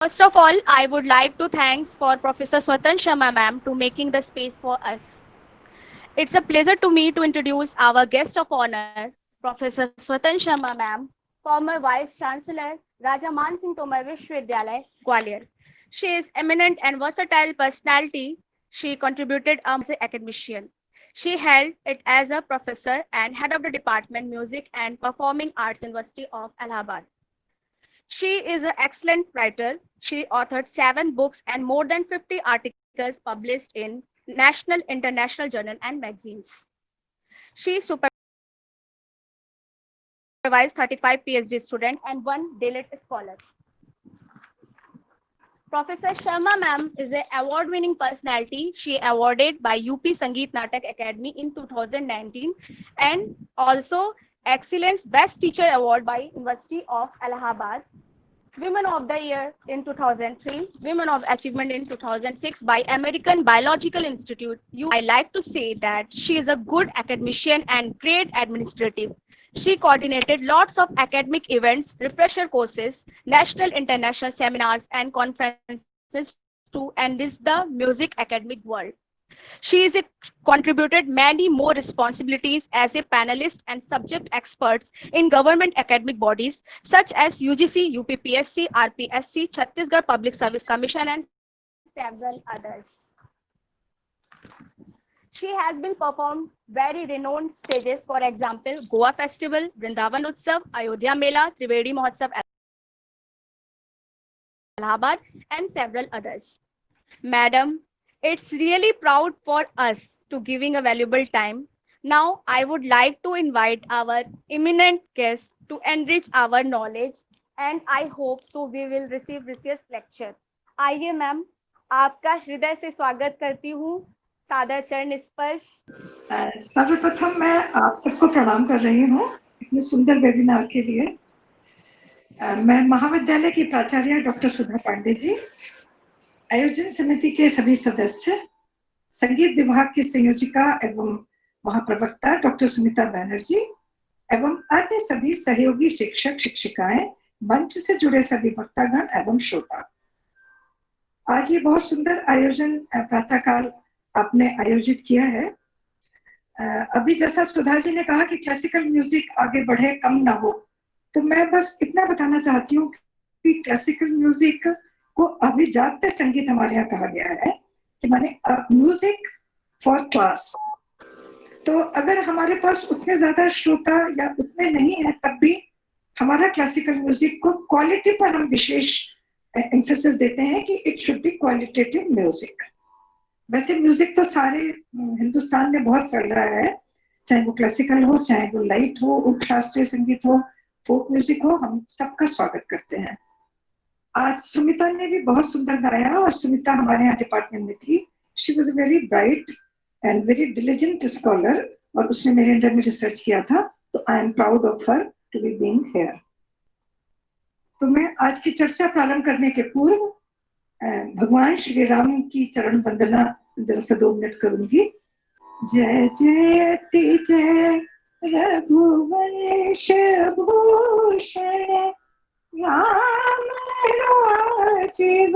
First of all, I would like to thanks for Professor Swatan Sharma ma'am to making the space for us. It's a pleasure to me to introduce our guest of honor, Professor Swatan Sharma ma'am, former Vice Chancellor, Raja Man Singh Tomar Vishwavidyalaya, Gwalior. She is eminent and versatile personality. She contributed as an academician. She held it as a professor and head of the Department Music and Performing Arts University of Allahabad. She is an excellent writer. She authored 7 books and more than 50 articles published in national, international journal and magazines. She supervised 35 PhD students and 1 DLED scholar. Professor Sharma ma'am is an award-winning personality. She awarded by UP Sangeet Natak Academy in 2019 and also Excellence Best Teacher Award by University of Allahabad. Women of the Year in 2003, Women of Achievement in 2006 by American Biological Institute. I like to say that she is a good academician and great administrative. She coordinated lots of academic events, refresher courses, national international seminars and conferences to enrich the music academic world. She is contributed many more responsibilities as a panelist and subject experts in government academic bodies such as UGC, UPPSC, RPSC, Chhattisgarh Public Service Commission, and several others. She has been performed very renowned stages, for example, Goa Festival, Vrindavan Utsav, Ayodhya Mela, Trivedi Mahotsav, Allahabad, and several others. Madam, it's really proud for us to giving a valuable time. Now, I would like to invite our eminent guest to enrich our knowledge and I hope so we will receive research lecture. आइए ma'am, आपका हृदय से स्वागत करती हूँ सादर चरण स्पर्श। सर्वप्रथम मैं आप सबको प्रणाम कर रही हूँ इतने सुंदर वेबिनार के लिए। मैं महाविद्यालय की प्राचार्य डॉक्टर सुधा पांडे जी, आयोजन समिति के सभी सदस्य, संगीत विभाग की संयोजिका एवं महाप्रवक्ता डॉक्टर सुमिता बैनर्जी एवं अन्य सभी सहयोगी शिक्षक शिक्षिकाएं, मंच से जुड़े सभी वक्तागण एवं श्रोता। आज ये बहुत सुंदर आयोजन प्रातःकाल आपने आयोजित किया है। अभी जैसा सुधा जी ने कहा कि क्लासिकल म्यूजिक आगे बढ़े, कम ना हो, तो मैं बस इतना बताना चाहती हूँ कि क्लासिकल म्यूजिक को अभिजात्य संगीत हमारे यहाँ कहा गया है कि माने म्यूजिक फॉर क्लास। तो अगर हमारे पास उतने ज्यादा श्रोता या उतने नहीं है, तब भी हमारा क्लासिकल म्यूजिक को क्वालिटी पर हम विशेष एम्फेसिस देते हैं कि it should be qualitative music. वैसे म्यूजिक तो सारे हिंदुस्तान में बहुत फैल रहा है, चाहे वो क्लासिकल हो, चाहे वो लाइट हो, उप शास्त्रीय संगीत हो, फोक म्यूजिक हो, हम सबका स्वागत करते हैं। आज सुमिता ने भी बहुत सुंदर गाया और सुमिता हमारे यहाँ डिपार्टमेंट में थी। She was a very bright and very diligent scholar और उसने मेरे अंडर में रिसर्च किया था, तो I am proud of her to be being here. तो मैं आज की चर्चा प्रारंभ करने के पूर्व भगवान श्री राम की चरण वंदना जरा सा 2 मिनट करूंगी। जय जयति जय रघुवंश भूषण राम राजीव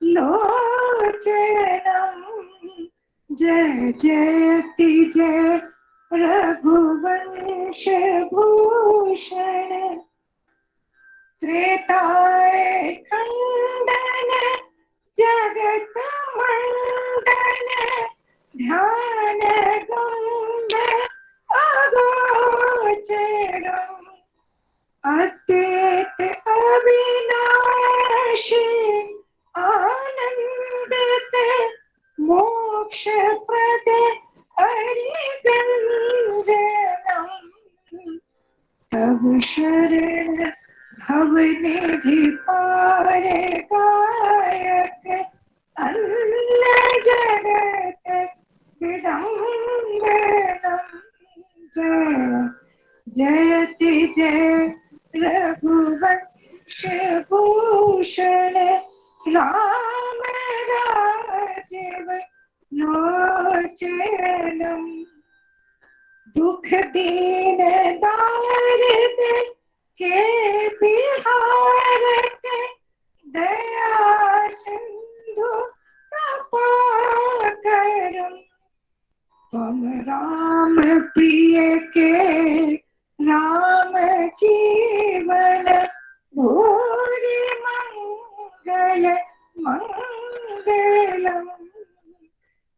लोचनम। जय जयति जय रघुवंश भूषण त्रेताय खंडन जगत मंडन ध्यान गंग अगोचरम अद्वैत अविनाशी आनंदित मोक्ष प्रद हरिगंजनम। तब शरण भवनिधि पार गायक अन्न जगत विडंबनम। जय जयति जय रघुवंश भूषण राम राजीव लोचनम। दुख दीन दारिद्र के बिहारक दया सिंधु कृपा करम, तुम राम प्रिय के राम जीवन भूरि मंगल मंगलम।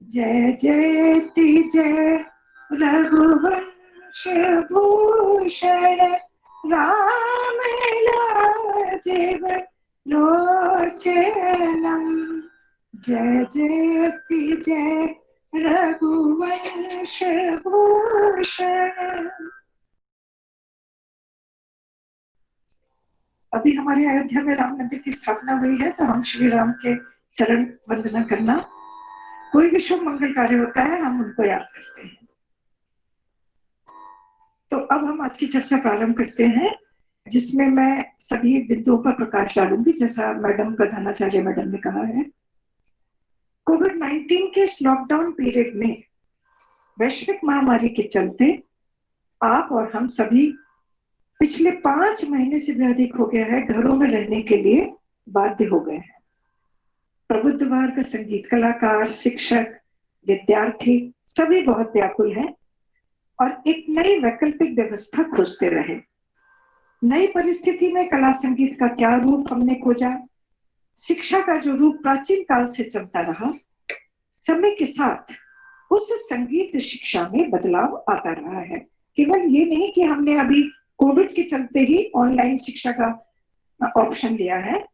जय जयति जय रघुवंश भूषण, राम राजीव लोचनम। जय जयति जय रघुवंश भूषण। अभी हमारे अयोध्या में राम मंदिर की स्थापना हुई है, तो हम श्री राम के चरण वंदना करना, कोई भी शुभ मंगल कार्य होता है हम उनको याद करते हैं। तो अब हम आज की चर्चा प्रारंभ करते हैं, जिसमें मैं सभी बिंदुओं पर प्रकाश डालूंगी, जैसा मैडम प्रधानाचार्य मैडम ने कहा है। कोविड-19 के इस लॉकडाउन पीरियड में वैश्विक महामारी के चलते आप और हम सभी पिछले 5 महीने से भी अधिक हो गया है घरों में रहने के लिए बाध्य हो गए हैं। प्रबुद्ध वर्ग, संगीत कलाकार, शिक्षक, विद्यार्थी सभी बहुत व्याकुल हैं और एक नई वैकल्पिक व्यवस्था खोजते रहे। नई परिस्थिति में कला संगीत का क्या रूप हमने खोजा। शिक्षा का जो रूप प्राचीन काल से चलता रहा, समय के साथ उस संगीत शिक्षा में बदलाव आता रहा है। केवल ये नहीं कि हमने अभी कोविड के चलते ही ऑनलाइन शिक्षा का ऑप्शन लिया है,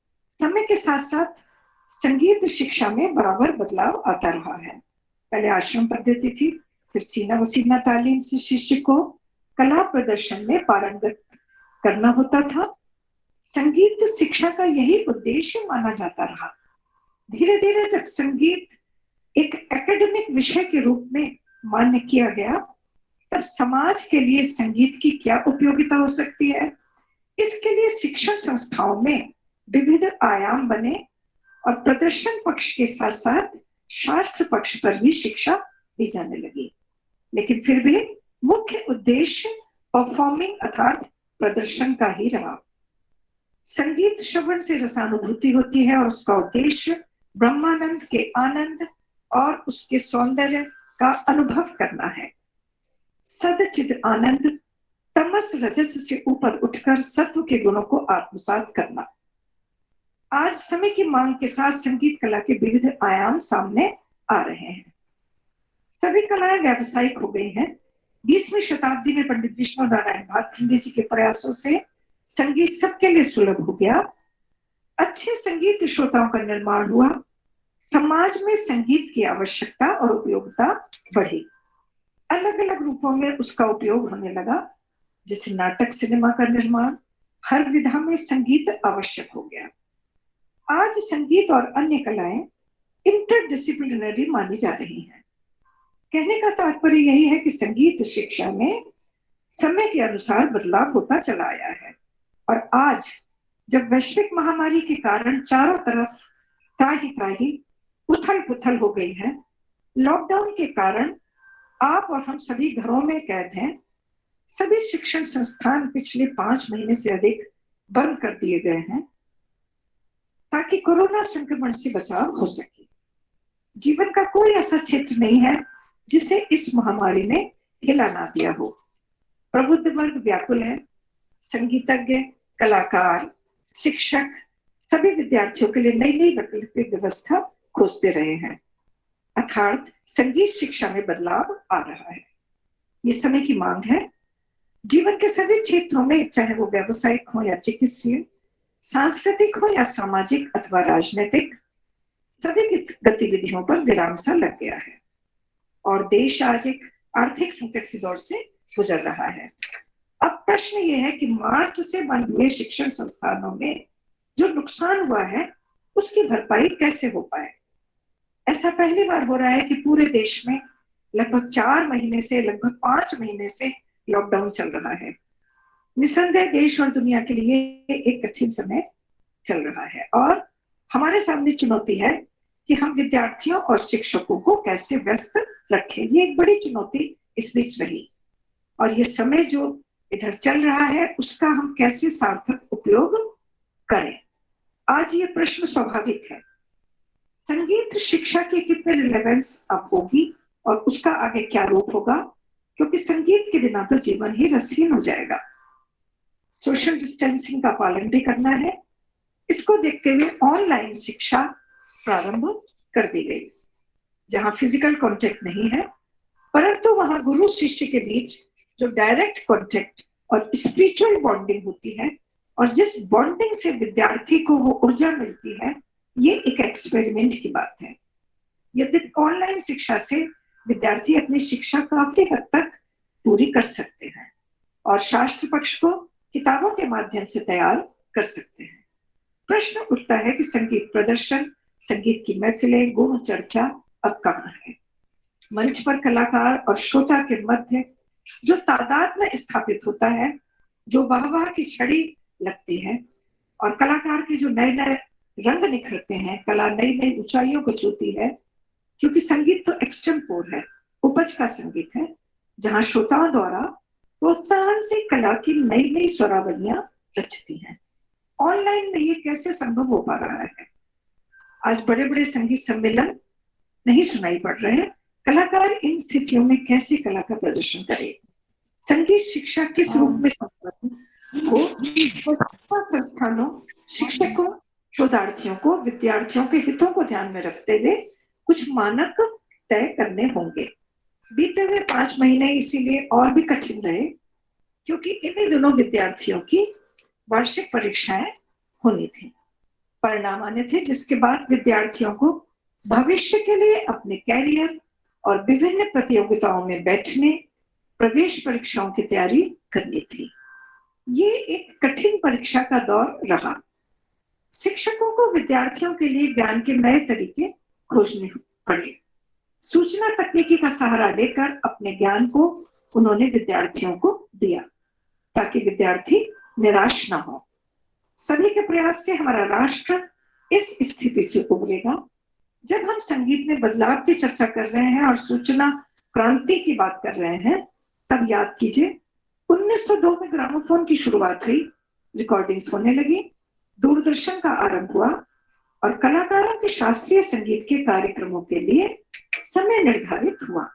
समय के साथ साथ संगीत शिक्षा में बराबर बदलाव आता रहा है। पहले आश्रम पद्धति थी, फिर सीना वसीना तालीम से शिष्य को कला प्रदर्शन में पारंगत करना होता था। संगीत शिक्षा का यही उद्देश्य माना जाता रहा। धीरे धीरे जब संगीत एक एकेडमिक विषय के रूप में मान्य किया गया, तब समाज के लिए संगीत की क्या उपयोगिता हो सकती है, इसके लिए शिक्षण संस्थाओं में विविध आयाम बने और प्रदर्शन पक्ष के साथ साथ शास्त्र पक्ष पर भी शिक्षा दी जाने लगी। लेकिन फिर भी मुख्य उद्देश्य परफॉर्मिंग अर्थात प्रदर्शन का ही रहा। संगीत श्रवण से रसानुभूति होती है और उसका उद्देश्य ब्रह्मानंद के आनंद और उसके सौंदर्य का अनुभव करना है। सदचिद आनंद, तमस रजस से ऊपर उठकर सत्व के गुणों को आत्मसात करना। आज समय की मांग के साथ संगीत कला के विविध आयाम सामने आ रहे हैं। सभी कलाएं व्यावसायिक हो गई हैं। 20वीं शताब्दी में पंडित विष्णु नारायण भातखंडे जी के प्रयासों से संगीत सबके लिए सुलभ हो गया। अच्छे संगीत श्रोताओं का निर्माण हुआ। समाज में संगीत की आवश्यकता और उपयोगिता बढ़ी। अलग अलग रूपों में उसका उपयोग होने लगा, जैसे नाटक, सिनेमा का निर्माण। हर विधा में संगीत आवश्यक हो गया। आज संगीत और अन्य कलाएं इंटरडिसिप्लिनरी मानी जा रही हैं। कहने का तात्पर्य यही है कि संगीत शिक्षा में समय के अनुसार बदलाव होता चला आया है। और आज जब वैश्विक महामारी के कारण चारों तरफ त्राही त्राही उथल पुथल हो गई है, लॉकडाउन के कारण आप और हम सभी घरों में कैद हैं। सभी शिक्षण संस्थान पिछले 5 महीने से अधिक बंद कर दिए गए हैं ताकि कोरोना संक्रमण से बचाव हो सके। जीवन का कोई ऐसा क्षेत्र नहीं है जिसे इस महामारी ने हिला ना दिया हो। प्रबुद्ध वर्ग व्याकुल है। संगीतज्ञ, कलाकार, शिक्षक सभी विद्यार्थियों के लिए नई नई वैकल्पिक व्यवस्था खोजते रहे हैं, अर्थात संगीत शिक्षा में बदलाव आ रहा है। ये समय की मांग है। जीवन के सभी क्षेत्रों में, चाहे वो व्यावसायिक हो या चिकित्सीय, सांस्कृतिक हो या सामाजिक अथवा राजनीतिक, सभी गतिविधियों पर विराम सा लग गया है और देश आज एक आर्थिक संकट के दौर से गुजर रहा है। अब प्रश्न ये है कि मार्च से बंद हुए शिक्षण संस्थानों में जो नुकसान हुआ है उसकी भरपाई कैसे हो पाए। ऐसा पहली बार हो रहा है कि पूरे देश में लगभग 4 महीने से लगभग 5 महीने से लॉकडाउन चल रहा है। निसंदेह देश और दुनिया के लिए एक कठिन समय चल रहा है और हमारे सामने चुनौती है कि हम विद्यार्थियों और शिक्षकों को कैसे व्यस्त रखें। ये एक बड़ी चुनौती इस बीच रही और ये समय जो इधर चल रहा है उसका हम कैसे सार्थक उपयोग करें। आज ये प्रश्न स्वाभाविक है, संगीत शिक्षा की कितने रिलेवेंस अब होगी और उसका आगे क्या रूप होगा, क्योंकि संगीत के बिना तो जीवन ही रसहीन हो जाएगा। सोशल डिस्टेंसिंग का पालन भी करना है। इसको देखते हुए ऑनलाइन शिक्षा प्रारंभ कर दी गई, जहां फिजिकल कांटेक्ट नहीं है, परंतु वहां गुरु शिष्य के बीच जो डायरेक्ट कांटेक्ट और स्पिरिचुअल बॉन्डिंग होती है, और जिस बॉन्डिंग से विद्यार्थी को वो ऊर्जा मिलती है, ये एक एक्सपेरिमेंट की बात है। यदि ऑनलाइन शिक्षा से विद्यार्थी अपनी शिक्षा काफी हद तक पूरी कर सकते हैं और शास्त्र पक्ष को किताबों के माध्यम से तैयार कर सकते हैं। प्रश्न उठता है कि संगीत प्रदर्शन, संगीत की महफिलें, गुण चर्चा अब कहाँ है? मंच पर कलाकार और श्रोता के मध्य जो तादाद में स्थापित होता है, जो वाह की छड़ी लगती है और कलाकार के जो नए नए रंग निखरते हैं, कला नई नई ऊंचाइयों को छूती है, क्योंकि संगीत तो एक्सटेम्पोर है, उपज का संगीत है, जहां श्रोताओं द्वारा प्रोत्साहन से कला की नई नई स्वरावलियां रचती हैं। ऑनलाइन में ये कैसे संभव हो पा रहा है? आज बड़े बड़े संगीत सम्मेलन नहीं सुनाई पड़ रहे हैं। कलाकार इन स्थितियों में कैसे कला का प्रदर्शन करे? संगीत शिक्षा किस रूप में संपन्न हो? संस्थानों, शिक्षकों, शोधार्थियों को विद्यार्थियों के हितों को ध्यान में रखते हुए कुछ मानक तय करने होंगे। बीते हुए 5 महीने इसीलिए और भी कठिन रहे, क्योंकि इन्हीं दिनों विद्यार्थियों की वार्षिक परीक्षाएं होनी थी, परिणाम आने थे, जिसके बाद विद्यार्थियों को भविष्य के लिए अपने कैरियर और विभिन्न प्रतियोगिताओं में बैठने, प्रवेश परीक्षाओं की तैयारी करनी थी। ये एक कठिन परीक्षा का दौर रहा। शिक्षकों को विद्यार्थियों के लिए ज्ञान के नए तरीके खोजने पड़े। सूचना तकनीकी का सहारा लेकर अपने ज्ञान को उन्होंने विद्यार्थियों को दिया, ताकि विद्यार्थी निराश ना हो। सभी के प्रयास से हमारा राष्ट्र इस स्थिति से उभरेगा। जब हम संगीत में बदलाव की चर्चा कर रहे हैं और सूचना क्रांति की बात कर रहे हैं, तब याद कीजिए 1902 में ग्रामोफोन की शुरुआत हुई, रिकॉर्डिंग्स होने लगी, दूरदर्शन का आरंभ हुआ और कलाकारों के शास्त्रीय संगीत के कार्यक्रमों के लिए समय निर्धारित हुआ।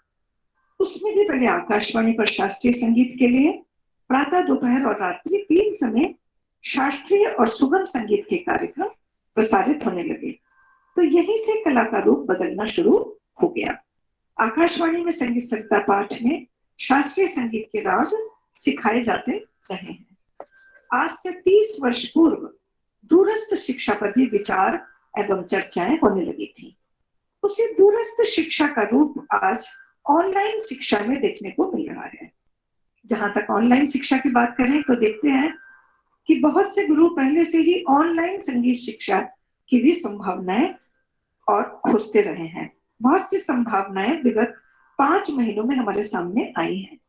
उसमें भी पहले आकाशवाणी पर शास्त्रीय संगीत के लिए प्रातः, दोपहर और रात्रि 3 समय शास्त्रीय और सुगम संगीत के कार्यक्रम प्रसारित होने लगे। तो यहीं से कला का रूप बदलना शुरू हो गया। आकाशवाणी में संगीत सरिता पाठ में शास्त्रीय संगीत के राग सिखाए जाते रहे हैं। आज से 30 वर्ष पूर्व दूरस्थ शिक्षा पर भी विचार एवं चर्चाएं होने लगी थी। उसी दूरस्थ शिक्षा का रूप आज ऑनलाइन शिक्षा में देखने को मिल रहा है। जहां तक ऑनलाइन शिक्षा की बात करें तो देखते हैं कि बहुत से गुरु पहले से ही ऑनलाइन संगीत शिक्षा की भी संभावनाएं और खोजते रहे हैं। बहुत सी संभावनाएं विगत 5 महीनों में हमारे सामने आई हैं,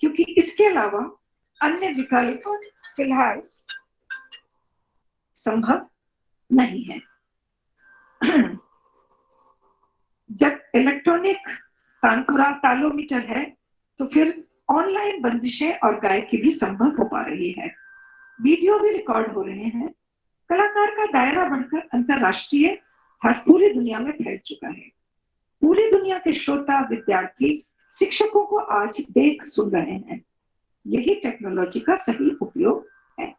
क्योंकि इसके अलावा अन्य विकल्प फिलहाल संभव नहीं है। जब इलेक्ट्रॉनिक तानपुरा तालोमीटर है, तो फिर ऑनलाइन बंदिशें और गायकी भी संभव हो पा रही है। वीडियो भी रिकॉर्ड हो रहे हैं। कलाकार का दायरा बढ़कर अंतरराष्ट्रीय पूरी दुनिया में फैल चुका है। पूरी दुनिया के श्रोता, विद्यार्थी, शिक्षकों को आज देख सुन रहे हैं। यही टेक्नोलॉजी का सही उपयोग है।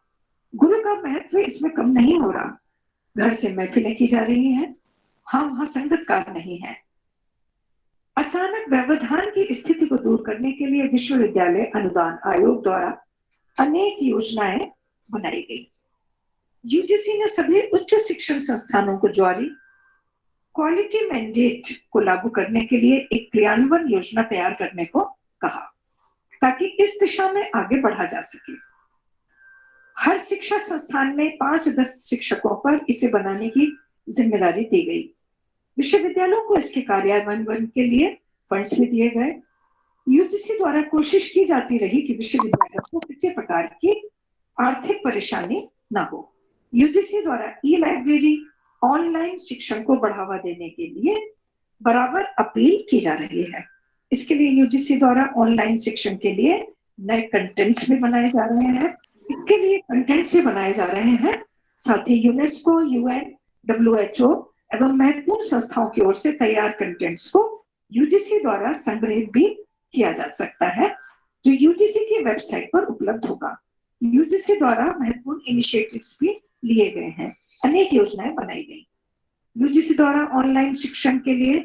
गुरु का महत्व इसमें कम नहीं हो रहा। घर से महफिलें की जा रही हैं, हम वहां संगतकार नहीं है। अचानक व्यवधान की स्थिति को दूर करने के लिए विश्वविद्यालय अनुदान आयोग द्वारा अनेक योजनाएं बनाई गई। यूजीसी ने सभी उच्च शिक्षण संस्थानों को जारी क्वालिटी मैंडेट को लागू करने के लिए एक क्रियान्वयन योजना तैयार करने को कहा, ताकि इस दिशा में आगे बढ़ा जा सके। हर शिक्षा संस्थान में 5-10 शिक्षकों पर इसे बनाने की जिम्मेदारी दी गई। विश्वविद्यालयों को इसके कार्यान्वयन के लिए फंड्स भी दिए गए। यूजीसी द्वारा कोशिश की जाती रही कि विश्वविद्यालयों को किसी प्रकार की आर्थिक परेशानी ना हो। यूजीसी द्वारा ई लाइब्रेरी, ऑनलाइन शिक्षण को बढ़ावा देने के लिए बराबर अपील की जा रही है। इसके लिए यूजीसी द्वारा ऑनलाइन शिक्षण के लिए नए कंटेंट्स भी बनाए जा रहे हैं। इसके लिए कंटेंट्स भी बनाए जा रहे हैं साथ ही यूनेस्को, यूएन, WHO एवं महत्वपूर्ण संस्थाओं की ओर से तैयार कंटेंट्स को यूजीसी द्वारा संग्रहित भी किया जा सकता है, जो यूजीसी की वेबसाइट पर उपलब्ध होगा। यूजीसी द्वारा महत्वपूर्ण इनिशिएटिव्स भी लिए गए हैं, अनेक योजनाएं बनाई गई। यूजीसी द्वारा ऑनलाइन शिक्षण के लिए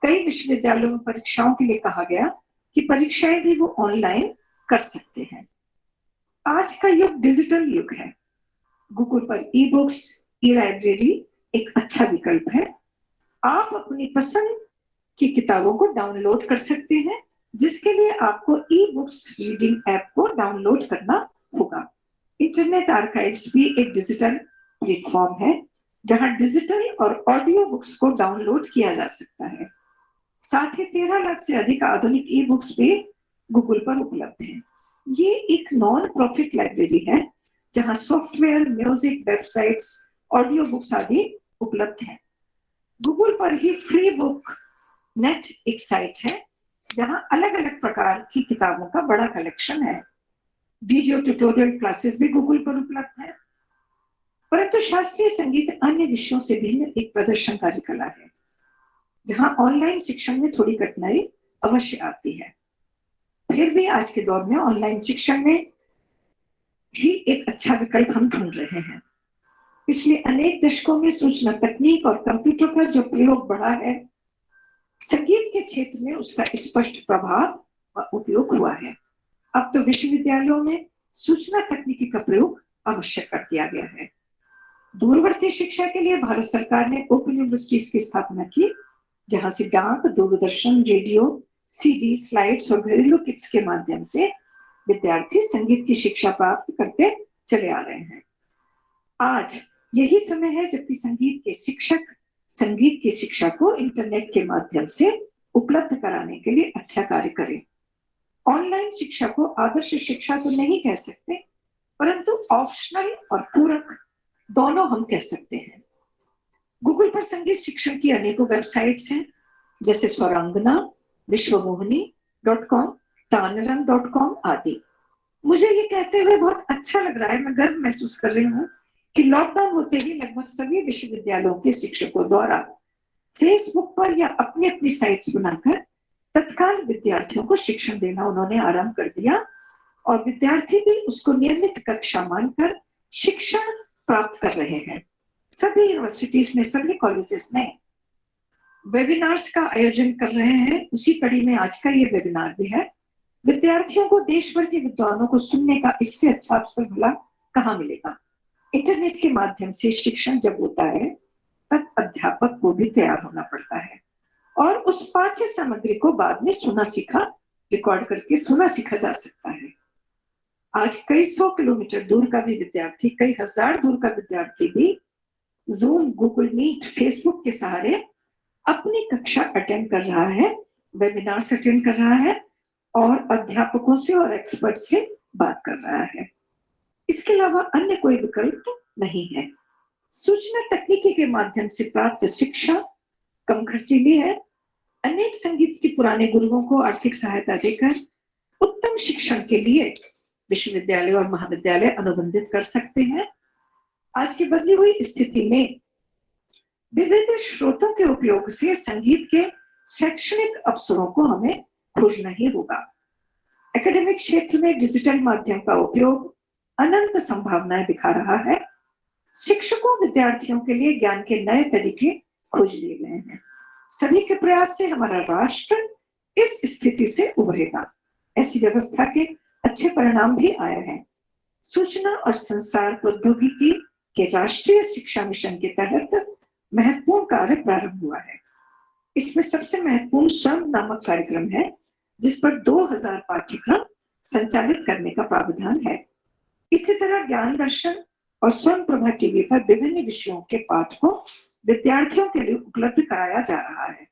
कई विश्वविद्यालयों में परीक्षाओं के लिए कहा गया कि परीक्षाएं भी वो ऑनलाइन कर सकते हैं। आज का युग डिजिटल युग है। गूगल पर ई बुक्स, ई लाइब्रेरी एक अच्छा विकल्प है। आप अपनी पसंद की किताबों को डाउनलोड कर सकते हैं, जिसके लिए आपको ई बुक्स रीडिंग ऐप को डाउनलोड करना होगा। इंटरनेट आर्काइव्स भी एक डिजिटल प्लेटफॉर्म है, जहां डिजिटल और ऑडियो बुक्स को डाउनलोड किया जा सकता है। साथ ही 13 लाख से अधिक आधुनिक ई बुक्स भी गूगल पर उपलब्ध हैं। ये एक नॉन प्रॉफिट लाइब्रेरी है, जहां software, music, websites, audio books आदि उपलब्ध हैं। गूगल पर ही फ्री बुक नेट एक साइट है, जहां अलग अलग प्रकार की किताबों का बड़ा कलेक्शन है। वीडियो ट्यूटोरियल क्लासेस भी गूगल पर उपलब्ध है। परंतु शास्त्रीय संगीत अन्य विषयों से भिन्न एक प्रदर्शनकारी कला है, जहां ऑनलाइन शिक्षण में थोड़ी कठिनाई अवश्य आती है। फिर भी आज के दौर में ऑनलाइन शिक्षण में ही एक अच्छा विकल्प हम ढूंढ रहे हैं। पिछले अनेक दशकों में सूचना तकनीक और कंप्यूटर का जो प्रयोग बढ़ा है, संगीत के क्षेत्र में उसका स्पष्ट प्रभाव व उपयोग हुआ है। अब तो विश्वविद्यालयों में सूचना तकनीकी का प्रयोग आवश्यक कर दिया गया है। दूरवर्ती शिक्षा के लिए भारत सरकार ने ओपन यूनिवर्सिटीज की स्थापना की, जहां से डाक, दूरदर्शन, रेडियो, सीडी, स्लाइड्स और घरेलू किट्स के माध्यम से विद्यार्थी संगीत की शिक्षा प्राप्त करते चले आ रहे हैं। आज यही समय है जबकि संगीत के शिक्षक संगीत की शिक्षा को इंटरनेट के माध्यम से उपलब्ध कराने के लिए अच्छा कार्य करें। ऑनलाइन शिक्षा को आदर्श शिक्षा तो नहीं कह सकते, परंतु ऑप्शनल और पूरक दोनों हम कह सकते हैं। गूगल पर संगीत शिक्षण की अनेकों वेबसाइट्स हैं, जैसे स्वरांगना, विश्वमोहिनी.com, तानरंग.com आदि। मुझे ये कहते हुए बहुत अच्छा लग रहा है, मैं गर्व महसूस कर रही हूँ कि लॉकडाउन होते ही लगभग सभी विश्वविद्यालयों के शिक्षकों द्वारा फेसबुक पर या अपनी अपनी साइट्स बनाकर तत्काल विद्यार्थियों को शिक्षण देना उन्होंने आरंभ कर दिया, और विद्यार्थी भी उसको नियमित कक्षा मानकर शिक्षण प्राप्त कर रहे हैं। सभी यूनिवर्सिटीज ने, सभी कॉलेजेस में वेबिनार्स का आयोजन कर रहे हैं। उसी कड़ी में आज का ये वेबिनार भी है। विद्यार्थियों को देश भर के विद्वानों को सुनने का इससे अच्छा अवसर भला कहाँ मिलेगा। इंटरनेट के माध्यम से शिक्षण जब होता है, तब अध्यापक को भी तैयार होना पड़ता है, और उस पाठ्य सामग्री को बाद में सुना सीखा, रिकॉर्ड करके सुना सीखा जा सकता है। आज कई 100 किलोमीटर दूर का भी विद्यार्थी, कई हजार दूर का विद्यार्थी भी जूम, गूगल मीट, फेसबुक के सहारे अपनी कक्षा अटेंड कर रहा है, वेबिनार्स अटेंड कर रहा है, और अध्यापकों से और एक्सपर्ट से बात कर रहा है। इसके अलावा अन्य कोई विकल्प नहीं है। सूचना तकनीकी के माध्यम से प्राप्त शिक्षा कम खर्चीली है। अनेक संगीत के पुराने गुरुओं को आर्थिक सहायता देकर उत्तम शिक्षण के लिए विश्वविद्यालय और महाविद्यालय अनुबंधित कर सकते हैं। आज की बदली हुई स्थिति में विविध स्रोतों के उपयोग से संगीत के शैक्षणिक अवसरों को हमें खोजना ही होगा। एकेडमिक क्षेत्र में डिजिटल माध्यम का उपयोग अनंत संभावनाएं दिखा रहा है। शिक्षकों, विद्यार्थियों के लिए ज्ञान के नए तरीके खोज लिए गए हैं। सभी के प्रयास से हमारा राष्ट्र इस स्थिति से उभरेगा। ऐसी व्यवस्था के अच्छे परिणाम भी आए हैं। सूचना और संचार प्रौद्योगिकी के राष्ट्रीय शिक्षा मिशन के तहत महत्वपूर्ण कार्य प्रारंभ हुआ है। इसमें सबसे महत्वपूर्ण स्वयं नामक कार्यक्रम है, जिस पर 2000 पाठ्यक्रम संचालित करने का प्रावधान है। इसी तरह ज्ञान दर्शन और स्वयं प्रभा टीवी पर विभिन्न विषयों के पाठ को विद्यार्थियों के लिए उपलब्ध कराया जा रहा है।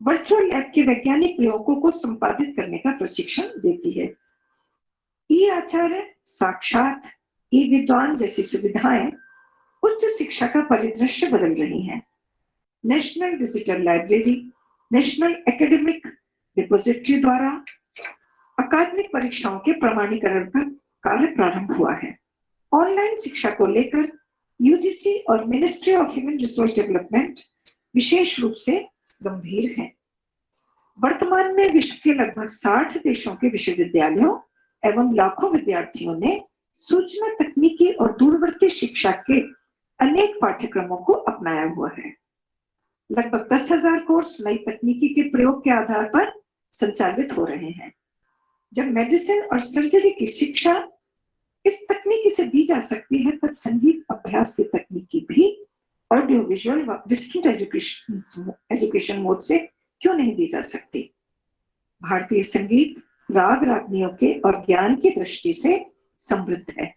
वर्चुअल लैब के वैज्ञानिक प्रयोगों को संपादित करने का प्रशिक्षण देती है। ई आचार्य, साक्षात, ई विद्वान जैसी सुविधाएं उच्च शिक्षा का परिदृश्य बदल रही हैं। National digital library, national academic depository द्वारा अकादमिक परीक्षाओं के प्रमाणीकरण का कार्य प्रारंभ हुआ है। ऑनलाइन शिक्षा को लेकर यूजीसी और ministry of human resource development विशेष रूप से गंभीर है। वर्तमान में विश्व के लगभग 60 देशों के विश्वविद्यालयों एवं लाखों विद्यार्थियों ने सूचना तकनीकी और दूरवर्ती शिक्षा के अनेक पाठ्यक्रमों को अपनाया हुआ है। लगभग 10,000 कोर्स नई तकनीकी के प्रयोग के आधार पर संचालित हो रहे हैं। जब मेडिसिन और सर्जरी की शिक्षा इस तकनीकी से दी जा सकती है, तब संगीत अभ्यास की तकनीकी भी ऑडियो विजुअल व डिस्टेंट एजुकेशन मोड से क्यों नहीं दी जा सकती। भारतीय संगीत राग रागनियों के और ज्ञान की दृष्टि से समृद्ध है,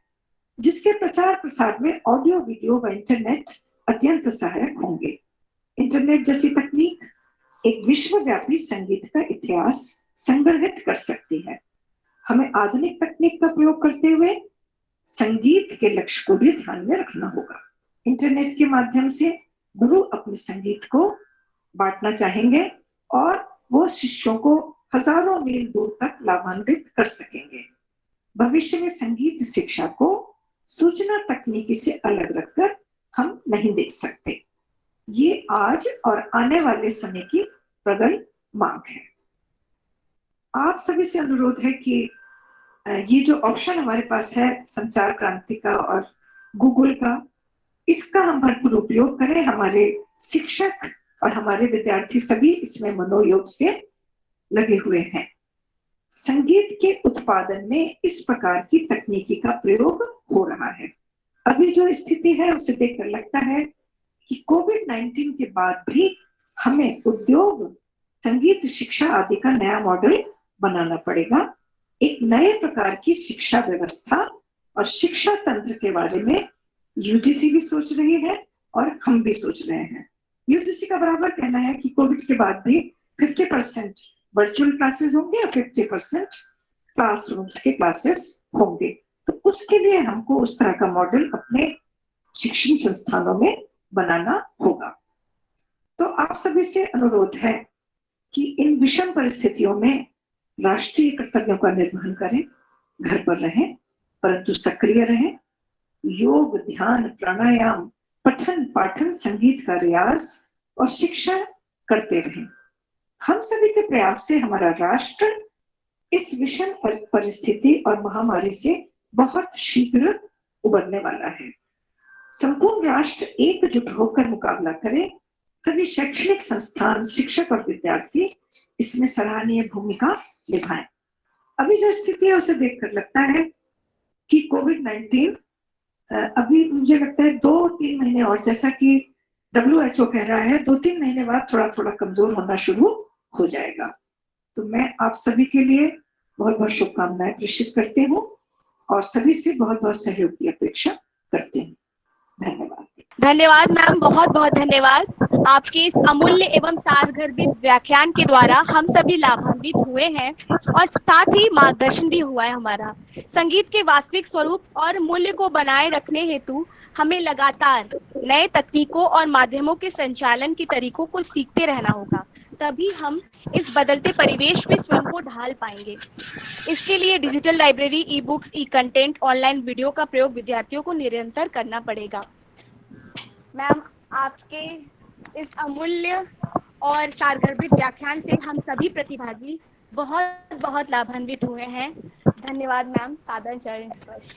जिसके प्रचार प्रसार में ऑडियो, वीडियो व इंटरनेट अत्यंत सहायक होंगे। इंटरनेट जैसी तकनीक एक विश्वव्यापी संगीत का इतिहास संग्रहित कर सकती है। हमें आधुनिक तकनीक का प्रयोग करते हुए संगीत के लक्ष्य को भी ध्यान में रखना होगा। इंटरनेट के माध्यम से गुरु अपने संगीत को बांटना चाहेंगे और वो शिष्यों को हजारों मील दूर तक लाभान्वित कर सकेंगे। भविष्य में संगीत शिक्षा को सूचना तकनीकी से अलग रखकर हम नहीं देख सकते। ये आज और आने वाले समय की प्रबल मांग है। आप सभी से अनुरोध है कि ये जो ऑप्शन हमारे पास है संचार क्रांति का और गूगल का, इसका हम भरपूर उपयोग करें। हमारे शिक्षक और हमारे विद्यार्थी सभी इसमें मनोयोग से लगे हुए हैं। संगीत के उत्पादन में इस प्रकार की तकनीकी का प्रयोग हो रहा है। अभी जो स्थिति है उसे देखकर लगता है कि कोविड-19 के बाद भी हमें उद्योग, संगीत शिक्षा आदि का नया मॉडल बनाना पड़ेगा। एक नए प्रकार की शिक्षा व्यवस्था और शिक्षा तंत्र के बारे में यूजीसी भी सोच रही है और हम भी सोच रहे हैं। यूजीसी का बराबर कहना है कि कोविड के बाद भी 50% वर्चुअल क्लासेस होंगे और 50% क्लासरूम्स के क्लासेस होंगे। तो उसके लिए हमको उस तरह का मॉडल अपने शिक्षण संस्थानों में बनाना होगा। तो आप सभी से अनुरोध है कि इन विषम परिस्थितियों में राष्ट्रीय कर्तव्यों का निर्वहन करें, घर पर रहें परंतु सक्रिय रहें, योग, ध्यान, प्राणायाम, पठन पाठन, संगीत का रियाज और शिक्षा करते रहें। हम सभी के प्रयास से हमारा राष्ट्र इस विषम परिस्थिति और महामारी से बहुत शीघ्र उबरने वाला है। संपूर्ण राष्ट्र एकजुट होकर मुकाबला करे। सभी शैक्षणिक संस्थान, शिक्षक और विद्यार्थी इसमें सराहनीय भूमिका निभाएं। अभी जो स्थिति है उसे देखकर लगता है कि कोविड-19 अभी मुझे लगता है 2-3 महीने और, जैसा कि WHO कह रहा है, 2-3 महीने बाद थोड़ा थोड़ा कमजोर होना शुरू हो जाएगा। तो मैं आप सभी के लिए बहुत बहुत शुभकामनाएं प्रेषित करती हूँ और सभी से बहुत बहुत सहयोग की अपेक्षा करती हूँ। धन्यवाद। धन्यवाद मैम, बहुत बहुत धन्यवाद। आपके इस अमूल्य एवं सारगर्भित व्याख्यान के द्वारा हम सभी लाभान्वित हुए हैं और साथ ही मार्गदर्शन भी हुआ है हमारा। संगीत के वास्तविक स्वरूप और मूल्य को बनाए रखने हेतु हमें लगातार नए तकनीकों और माध्यमों के संचालन के तरीकों को सीखते रहना होगा, तभी हम इस बदलते परिवेश में स्वयं को ढाल पाएंगे। इसके लिए डिजिटल लाइब्रेरी, ई बुक्स, ई कंटेंट, ऑनलाइन वीडियो का प्रयोग विद्यार्थियों को निरंतर करना पड़ेगा। मैम, आपके इस अमूल्य और सारगर्भित व्याख्यान से हम सभी प्रतिभागी बहुत बहुत लाभान्वित हुए हैं। धन्यवाद मैम, सादर चरण स्पर्श।